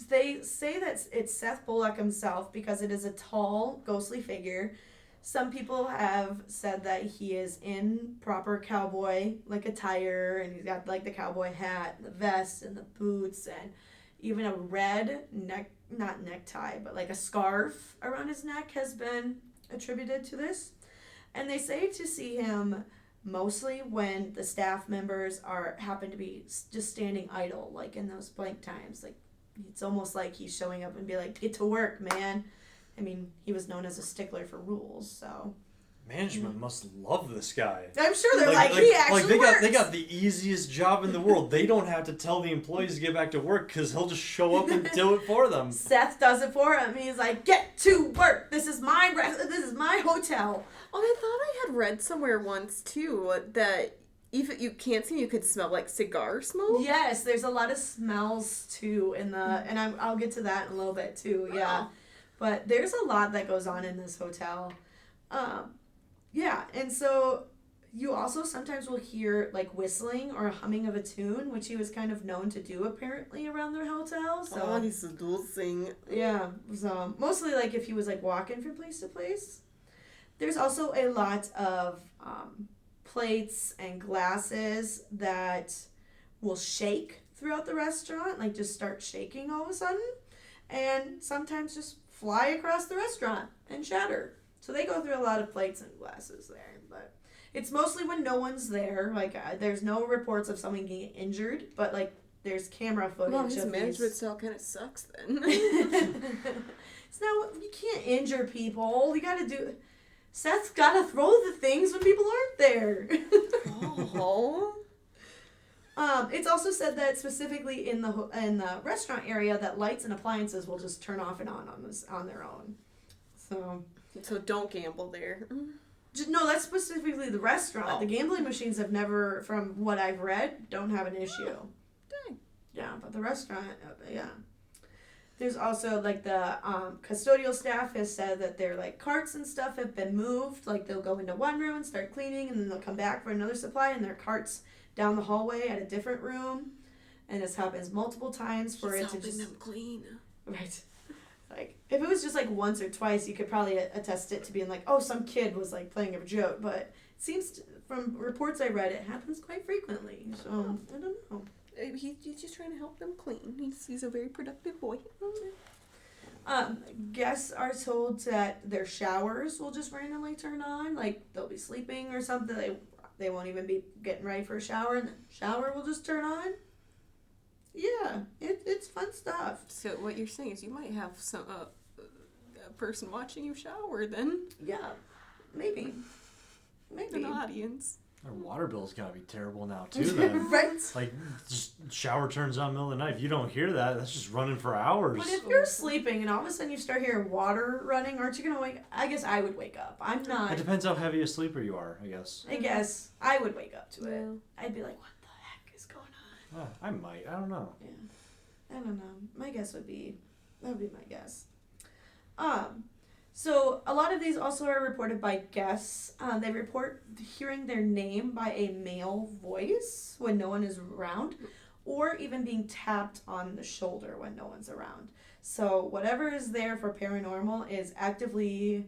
they say that it's Seth Bullock himself because it is a tall, ghostly figure. Some people have said that he is in proper cowboy like attire, and he's got like the cowboy hat and the vest and the boots and even a red not necktie, but like a scarf around his neck has been attributed to this. And they say to see him mostly when the staff members happen to be just standing idle, like in those blank times. Like, it's almost like he's showing up and be like, get to work, man. I mean, he was known as a stickler for rules, so. Management must love this guy. I'm sure they're like he actually works. They got the easiest job in the world. They don't have to tell the employees to get back to work because he'll just show up and do it for them. Seth does it for him. He's like, get to work. This is my hotel. Oh, I thought I had read somewhere once, too, that if you can't see, you could smell, like, cigar smoke? Yes, there's a lot of smells, too, and I'll get to that in a little bit, too, yeah. But there's a lot that goes on in this hotel. Yeah, and so you also sometimes will hear, like, whistling or humming of a tune, which he was kind of known to do, apparently, around their hotel. So, he's seducing. Yeah, so mostly, like, if he was, like, walking from place to place. There's also a lot of plates and glasses that will shake throughout the restaurant, like, just start shaking all of a sudden, and sometimes just fly across the restaurant and shatter. So they go through a lot of plates and glasses there, but it's mostly when no one's there. Like, there's no reports of someone getting injured, but, like, there's camera footage. Well, his management style kind of sucks then. So now, you can't injure people. You gotta do... Seth's gotta throw the things when people aren't there. Oh. It's also said that specifically in the restaurant area that lights and appliances will just turn off and on their own. So don't gamble there. No, that's specifically the restaurant. Oh. The gambling machines have never, from what I've read, don't have an issue. Dang. Yeah, but the restaurant, yeah. There's also, like, the custodial staff has said that their, like, carts and stuff have been moved. Like, they'll go into one room and start cleaning, and then they'll come back for another supply, and their carts down the hallway at a different room. And this happens multiple times for it to just... them clean. Right. Like, if it was just, like, once or twice, you could probably attest it to being like, oh, some kid was, like, playing a joke. But it seems, from reports I read, it happens quite frequently. So, I don't know. He's just trying to help them clean. He's a very productive boy. Guests are told that their showers will just randomly turn on. Like, they'll be sleeping or something. They won't even be getting ready for a shower, and the shower will just turn on. Yeah, it's fun stuff. So what you're saying is you might have some a person watching you shower then. Yeah, maybe. An audience. Our water bill's gotta be terrible now too. Then, Right? like, just shower turns on in the middle of the night. If you don't hear that, that's just running for hours. But if you're sleeping and all of a sudden you start hearing water running, aren't you gonna wake? I guess I would wake up. I'm not. It depends how heavy a sleeper you are, I guess. I guess I would wake up to it. Yeah. I'd be like, what the heck is going on? I might. I don't know. Yeah, I don't know. My guess would be that would be my guess. So a lot of these also are reported by guests. They report hearing their name by a male voice when no one is around, or even being tapped on the shoulder when no one's around. So whatever is there for paranormal is actively,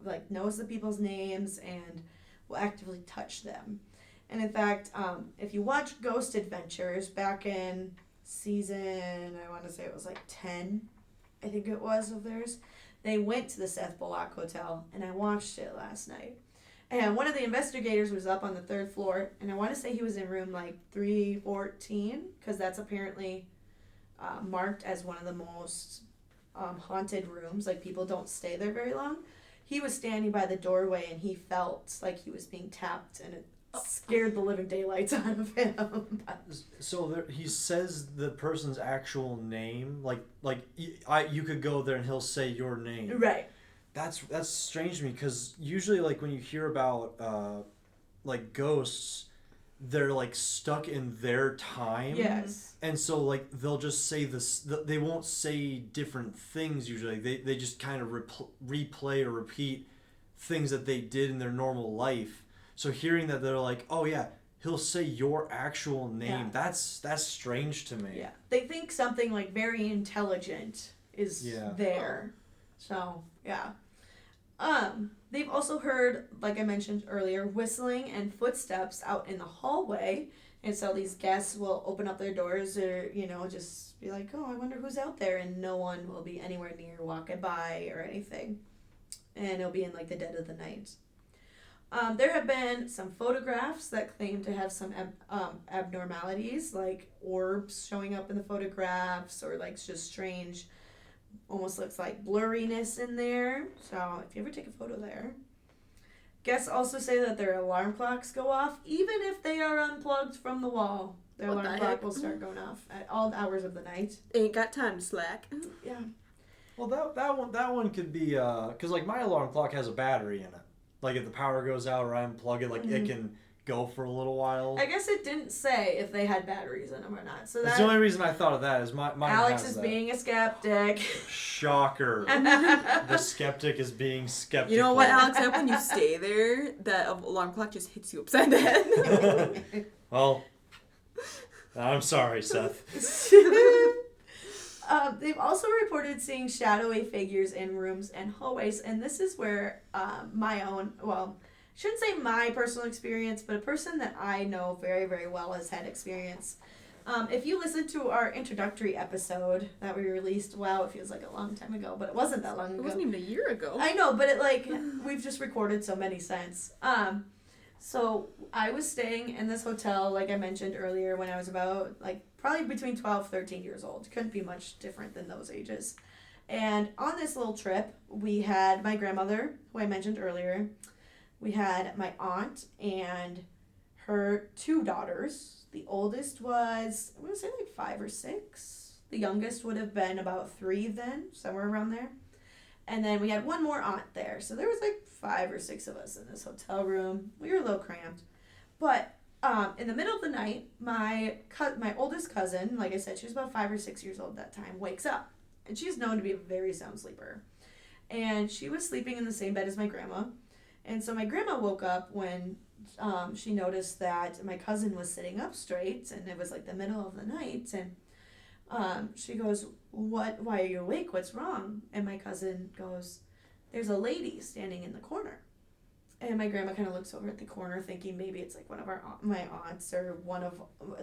like knows the people's names and will actively touch them. And in fact, if you watch Ghost Adventures back in season, I want to say it was like 10, I think it was, of theirs, they went to the Seth Bullock Hotel, and I watched it last night. And one of the investigators was up on the 3rd floor, and I want to say he was in room like 314, because that's apparently marked as one of the most haunted rooms. Like, people don't stay there very long. He was standing by the doorway, and he felt like he was being tapped, and it scared the living daylights out of him. So there, he says the person's actual name, like you could go there and he'll say your name. Right. That's strange to me, because usually, like, when you hear about like ghosts, they're like stuck in their time. Yes. And so, like, they'll just say this. They won't say different things usually. They just kind of replay or repeat things that they did in their normal life. So hearing that they're like, oh yeah, he'll say your actual name. Yeah. That's strange to me. Yeah. They think something like very intelligent is there. So, yeah. They've also heard, like I mentioned earlier, whistling and footsteps out in the hallway. And so these guests will open up their doors or, just be like, oh, I wonder who's out there. And no one will be anywhere near walking by or anything. And it'll be in like the dead of the night. There have been some photographs that claim to have some abnormalities, like orbs showing up in the photographs, or like just strange, almost looks like blurriness in there. So if you ever take a photo there. Guests also say that their alarm clocks go off, even if they are unplugged from the wall. Their alarm clock will start going off at all hours of the night. Ain't got time to slack. Yeah. Well, that one could be because like my alarm clock has a battery in it. Like, if the power goes out or I unplug it, like, it can go for a little while. I guess it didn't say if they had batteries in them or not. So that's the only reason I thought of that is mine Alex has is that. being a skeptic. Shocker. The skeptic is being skeptical. You know what, Alex? When you stay there, that alarm clock just hits you upside the head. Well, I'm sorry, Seth. They've also reported seeing shadowy figures in rooms and hallways, and this is where my own, well, I shouldn't say my personal experience, but a person that I know very, very well has had experience. If you listen to our introductory episode that we released, wow, it feels like a long time ago, but it wasn't that long ago. It wasn't even a year ago. I know, but we've just recorded so many since. So I was staying in this hotel, like I mentioned earlier, when I was about, probably between 12, 13 years old. Couldn't be much different than those ages. And on this little trip, we had my grandmother, who I mentioned earlier. We had my aunt and her 2 daughters. The oldest was, I'm going to say 5 or 6. The youngest would have been about 3 then, somewhere around there. And then we had one more aunt there. So there was like 5 or 6 of us in this hotel room. We were a little cramped. But in the middle of the night, my oldest cousin, like I said, she was about 5 or 6 years old at that time, wakes up. And she's known to be a very sound sleeper. And she was sleeping in the same bed as my grandma. And so my grandma woke up when she noticed that my cousin was sitting up straight, and it was like the middle of the night. And she goes, why are you awake? What's wrong? And my cousin goes, there's a lady standing in the corner. And my grandma kind of looks over at the corner thinking maybe it's like one of my aunts or one of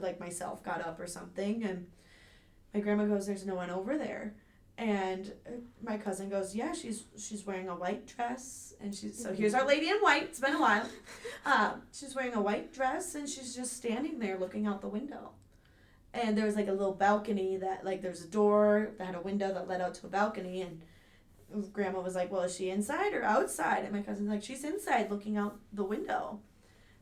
like myself got up or something. And my grandma goes, there's no one over there. And my cousin goes, yeah, she's wearing a white dress. And so here's our lady in white. It's been a while. She's wearing a white dress, and she's just standing there looking out the window. And there was like a little balcony that, like, there's a door that had a window that led out to a balcony. And Grandma was like, well, is she inside or outside? And my cousin's like, she's inside looking out the window.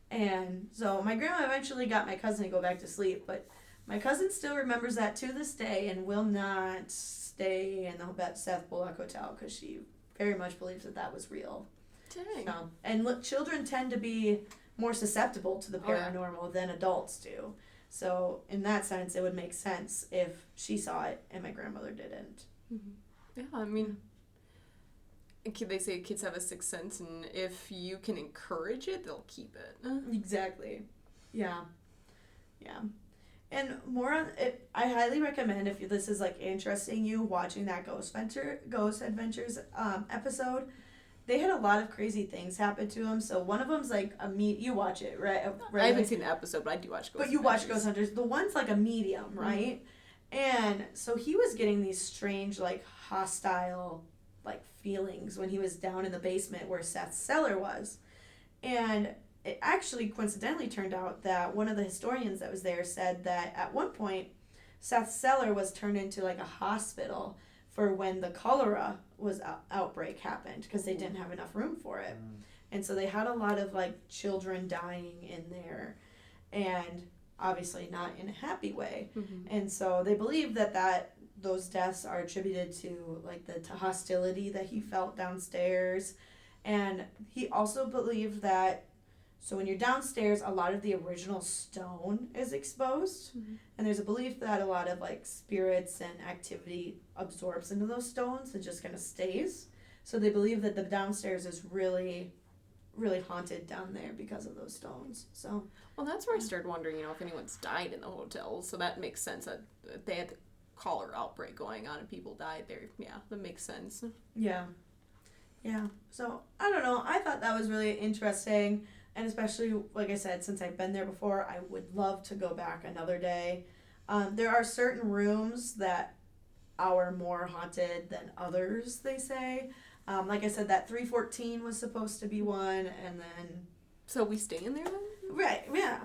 And so my grandma eventually got my cousin to go back to sleep. But my cousin still remembers that to this day and will not stay in the Seth Bullock Hotel because she very much believes that was real. Dang. So, and look, children tend to be more susceptible to the paranormal than adults do. So in that sense, it would make sense if she saw it and my grandmother didn't. Mm-hmm. Yeah, I mean, they say kids have a sixth sense, and if you can encourage it, they'll keep it. Exactly. Yeah. Yeah. And more on it, I highly recommend if this is like interesting you watching that Ghost Adventures episode. They had a lot of crazy things happen to him. So one of them's like you watch it, right? I haven't seen the episode, but I do watch Ghost Adventures. But you watch Ghost Hunters. The one's like a medium, right? Mm-hmm. And so he was getting these strange, like, hostile, like, feelings when he was down in the basement where Seth's cellar was. And it actually coincidentally turned out that one of the historians that was there said that at one point Seth's cellar was turned into like a hospital for when the cholera outbreak happened because they didn't have enough room for it. And so they had a lot of like children dying in there, and obviously not in a happy way. Mm-hmm. And so they believe that those deaths are attributed to like the hostility that he felt downstairs. And he also believed that so when you're downstairs, a lot of the original stone is exposed. Mm-hmm. And there's a belief that a lot of like spirits and activity absorbs into those stones and just kind of stays. So they believe that the downstairs is really, really haunted down there because of those stones. So well, that's where I started wondering, if anyone's died in the hotel. So that makes sense that they had the cholera outbreak going on and people died there. Yeah, that makes sense. Yeah. Yeah. So I don't know. I thought that was really interesting. And especially, like I said, since I've been there before, I would love to go back another day. There are certain rooms that are more haunted than others, they say. Like I said, that 314 was supposed to be one, and then... So we stay in there then? Right, yeah.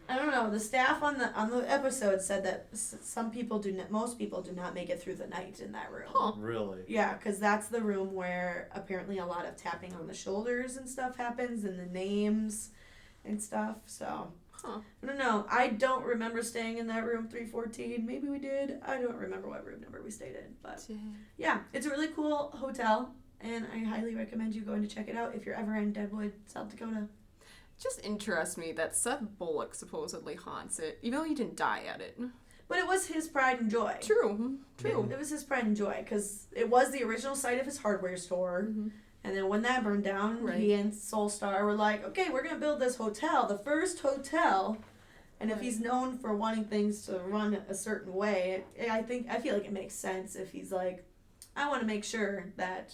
I don't know. The staff on the episode said that most people do not make it through the night in that room. Huh. Really? Yeah, because that's the room where apparently a lot of tapping on the shoulders and stuff happens, and the names and stuff. So, I don't know. I don't remember staying in that room 314. Maybe we did. I don't remember what room number we stayed in. But yeah, it's a really cool hotel, and I highly recommend you going to check it out if you're ever in Deadwood, South Dakota. It just interests me that Seth Bullock supposedly haunts it, even though he didn't die at it. But it was his pride and joy. True. It was his pride and joy, because it was the original site of his hardware store. Mm-hmm. And then when that burned down, he and Soulstar were like, okay, we're going to build this hotel, the first hotel. And if he's known for wanting things to run a certain way, I feel like it makes sense if he's like, I want to make sure that...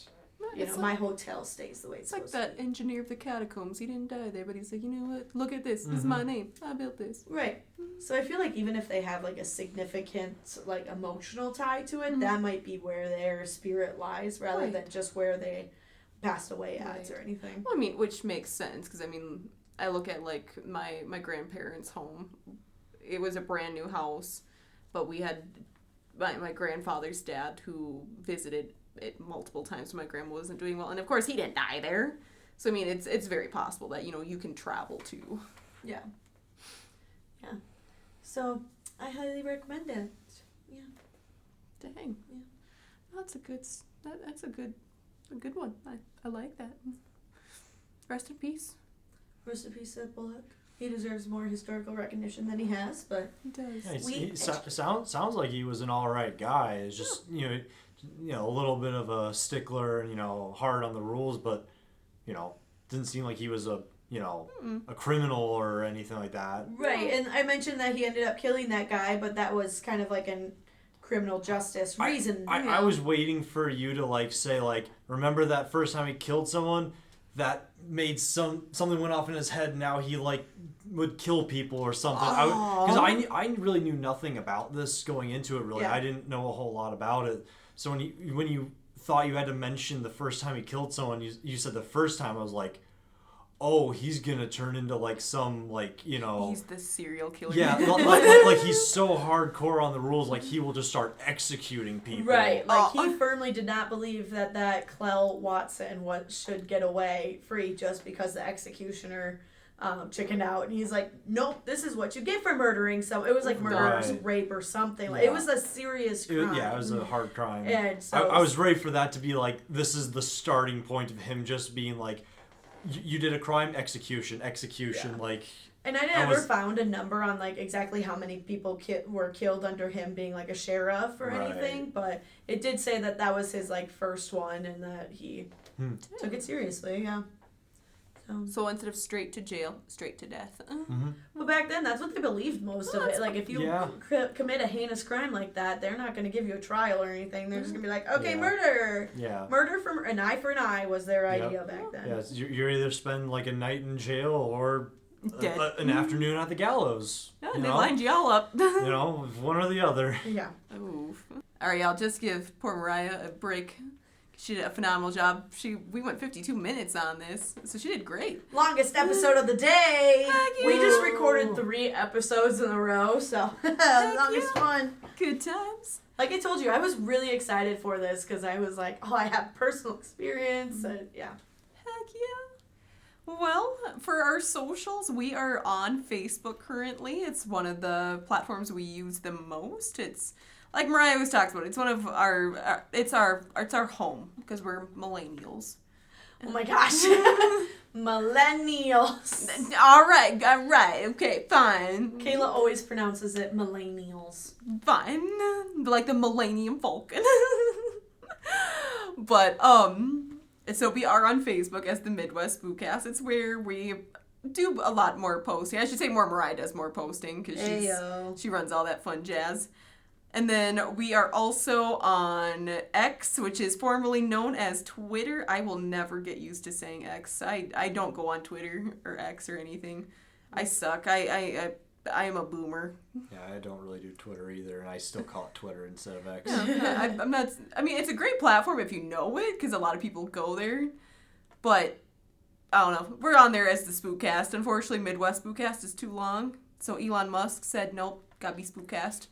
my hotel stays the way it's supposed to. It's like that engineer of the catacombs. He didn't die there, but he's like, you know what? Look at this. This is my name. I built this. Right. So I feel like even if they have like a significant like emotional tie to it, that might be where their spirit lies rather than just where they passed away at or anything. Well, I mean, which makes sense because I look at like my grandparents' home. It was a brand new house, but we had my grandfather's dad who visited it multiple times when my grandma wasn't doing well, and of course he didn't die there. So I mean, it's very possible that you can travel to. Yeah. So I highly recommend it. Yeah. Dang. Yeah. That's a good That's a good one. I like that. Rest in peace. Rest in peace, Seth Bullock. He deserves more historical recognition than he has, but He does. Yeah, sounds like he was an all right guy. It's just a little bit of a stickler and hard on the rules, but didn't seem like he was a criminal or anything like that. Right, and I mentioned that he ended up killing that guy, but that was kind of like a criminal justice reason. I was waiting for you to say remember that first time he killed someone that made something went off in his head. Now he would kill people or something. Because I really knew nothing about this going into it. Really, I didn't know a whole lot about it. So when you thought you had to mention the first time he killed someone, you said the first time. I was like, oh, he's gonna turn into some He's the serial killer. Yeah, he's so hardcore on the rules, he will just start executing people. Right, he firmly did not believe that Clell Watson should get away free just because the executioner chickened out, and he's like, nope, this is what you get for murdering. So it was murder, rape, or something. It was a serious crime. It was a hard crime. And so I was ready for that to be this is the starting point of him just being you did a crime, execution, yeah. And I never found a number on exactly how many people were killed under him being a sheriff or anything, but it did say that was his first one and that he took it seriously. Yeah. So instead of straight to jail, straight to death. Well, back then, that's what they believed most of it. If you commit a heinous crime like that, they're not going to give you a trial or anything. They're just going to be okay, murder. Yeah. Murder for an eye for an eye was their idea back then. Yeah, you're either spend a night in jail or dead. An afternoon at the gallows. Yeah, they lined you all up. One or the other. Yeah. Oof. All right, I'll just give poor Mariah a break. She did a phenomenal job. We went 52 minutes on this, so she did great. Longest episode of the day. Heck We yeah. just recorded 3 episodes in a row, so longest one. Good times. Like I told you, I was really excited for this because I was I have personal experience, and yeah. Heck yeah. Well, for our socials, we are on Facebook currently. It's one of the platforms we use the most. It's like Mariah always talks about, it's one of our, it's our home, because we're millennials. Oh my gosh. Millennials. All right, okay, fine. Kayla always pronounces it millennials. Fine. Like the Millennium Falcon. But, so we are on Facebook as the Midwest Spook-kast. It's where we do a lot more posting. I should say more Mariah does more posting, because she runs all that fun jazz. And then we are also on X, which is formerly known as Twitter. I will never get used to saying X. I don't go on Twitter or X or anything. I suck. I am a boomer. Yeah, I don't really do Twitter either, and I still call it Twitter instead of X. Yeah, I'm not. I mean, it's a great platform if you know it, because a lot of people go there. But I don't know. We're on there as the Spook-kast. Unfortunately, Midwest Spook-kast is too long, so Elon Musk said nope, gotta be Spook-kast.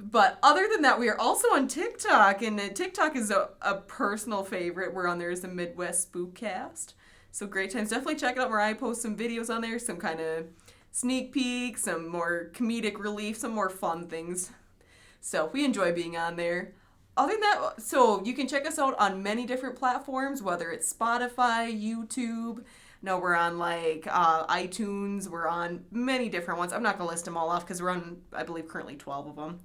But other than that, we are also on TikTok, and TikTok is a personal favorite. We're on there as the Midwest Spook-kast. So great times. Definitely check it out. Mariah posts some videos on there, some kind of sneak peek, some more comedic relief, some more fun things. So we enjoy being on there. Other than that, so you can check us out on many different platforms, whether it's Spotify, YouTube. No, we're on iTunes. We're on many different ones. I'm not going to list them all off because we're on, I believe, currently 12 of them.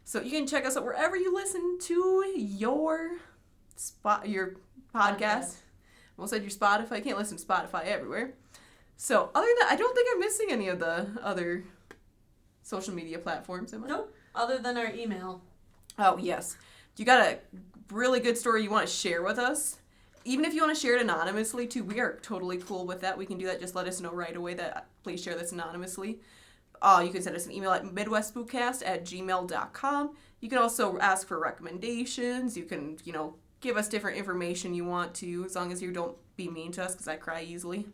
So you can check us out wherever you listen to your podcast. I almost said your Spotify. You can't listen to Spotify everywhere. So other than that, I don't think I'm missing any of the other social media platforms, am I? Nope. Other than our email. Oh, yes. You got a really good story you want to share with us? Even if you want to share it anonymously, too, we are totally cool with that. We can do that. Just let us know right away that please share this anonymously. You can send us an email at midwestspookcast@gmail.com. You can also ask for recommendations. You can, give us different information you want to, as long as you don't be mean to us, because I cry easily.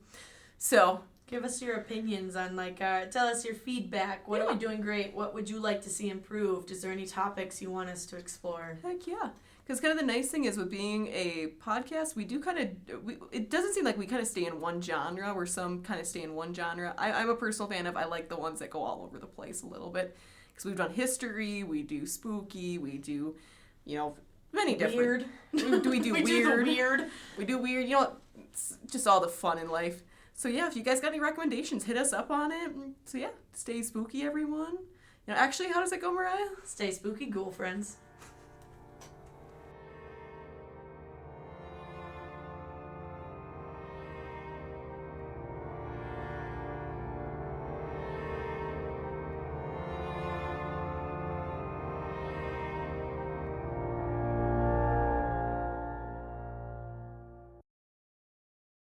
So give us your opinions on, tell us your feedback. What are we doing great? What would you like to see improved? Is there any topics you want us to explore? Heck yeah. Because kind of the nice thing is with being a podcast, we do it doesn't seem like we kind of stay in one genre, where some kind of stay in one genre. I'm a personal fan of, I like the ones that go all over the place a little bit. Because we've done history, we do spooky, we do, Many different. Weird. Do we do we weird? do the weird. We do weird. You know what? It's just all the fun in life. So yeah, if you guys got any recommendations, hit us up on it. So yeah, stay spooky, everyone. You know, actually, how does it go, Mariah? Stay spooky, ghoul friends.